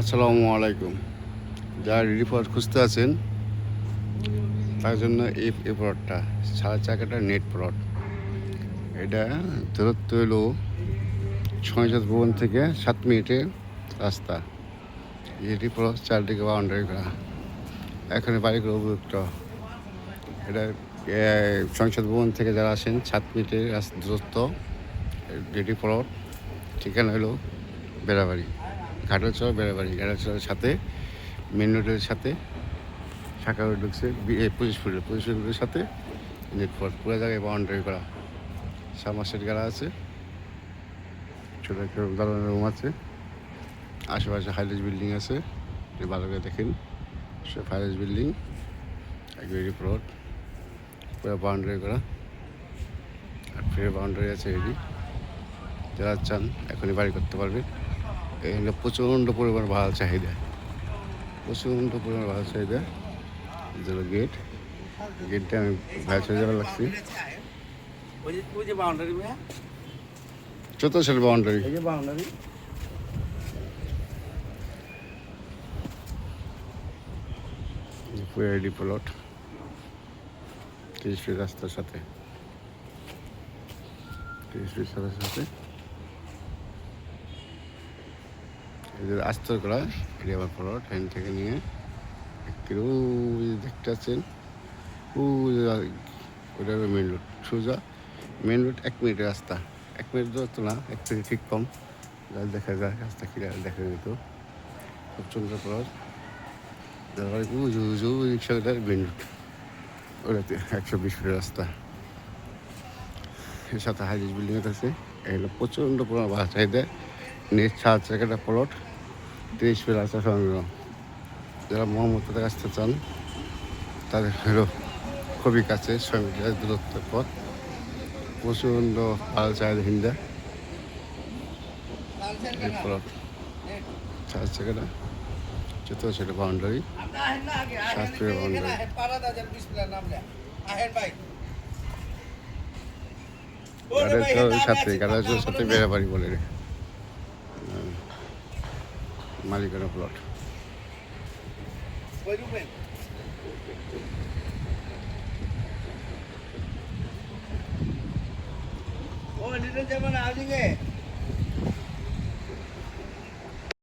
আসসালামু আলাইকুম। যারা রিপোর্ট খুঁজতে আছেন তার জন্য এই প্লটটা সাড়ে চাকাটা নেট প্লট। এটা দূরত্ব হলো সংসদ ভবন থেকে 7 মিনিটের রাস্তা। এটি প্লট চারদিকে বাউন্ডারি করা। এখানে বাড়িগুলো উপযুক্ত। এটা সংসদ ভবন থেকে যারা আসেন 7 মিনিটের দূরত্ব। এটি প্লট ঠিকানা হলো বেড়াবাড়ি, ঘাটাচর বেড়াবাড়ি। ঘাটাচরের সাথে মেন রোডের সাথে শাখা রোড ঢুকছে 25 ফুটের সাথে নেটওয়ার্ক পুরো জায়গায় বাউন্ডারি করা। সাবমার্সেল গাড়া আছে, ছোটো একটা দালানের রুম আছে, আশেপাশে হাইরেজ বিল্ডিং আছে। ভালো করে দেখেন, সে হাইরেজ বিল্ডিং একবারে প্লট পুরো বাউন্ডারি করা। আর ফের বাউন্ডারি আছে এটি। যারা চান এখনই বাড়ি করতে পারবে। এখানে প্রচণ্ড পরিমাণ ভাড়া চাহিদা, প্রচণ্ড পরিমাণ ভাড়া চাহিদা। যেগুলো গেটটা আমি ভাড়া ছেড়ে যাওয়া লাগছি। চতুর্থ বাউন্ডারি পুরো রেডি প্লট 30 ফিট রাস্তার সাথে, 30 ফিট রাস্তার সাথে আস্তর করা। এটি আমার প্লট। এখান থেকে নিয়ে একটু দেখতে পাচ্ছেন ওটা হলো মেন রোড। সোজা মেন রোড 1 মিনিটের রাস্তা। 1 মিনিট দূরত্ব না, 1 মিনিট ঠিক কম। দেখা যায় রাস্তা কিনা দেখা যেত। খুব সুন্দর প্লট। রিক্সাটার মেন রোড ওটাতে 120 ফিটের রাস্তা। এর সাথে হাইরিজ বিল্ডিং আছে। এগুলো প্রচণ্ড পরিমাণ ভাড়া চাহিদা। নেট 7 চাকাটা প্লট, 30 ফিট রাস্তা সংগ্রহ। যারা মোহাম্মদপুরে আসতে চান তাদের হলো খুবই কাছে, 6 মিটার দূরত্বের পথ। প্রচণ্ড ভাড়া চাহিদা হিন্দা এই প্লট। 7 চাকাটা চতুর্থ সেটা বাউন্ডারি, শাস্ত্রীয় বাউন্ডারি। গাড়াচরের সাথে বেড়াবাড়ি বলে রে মালিকানা প্লট। যেমন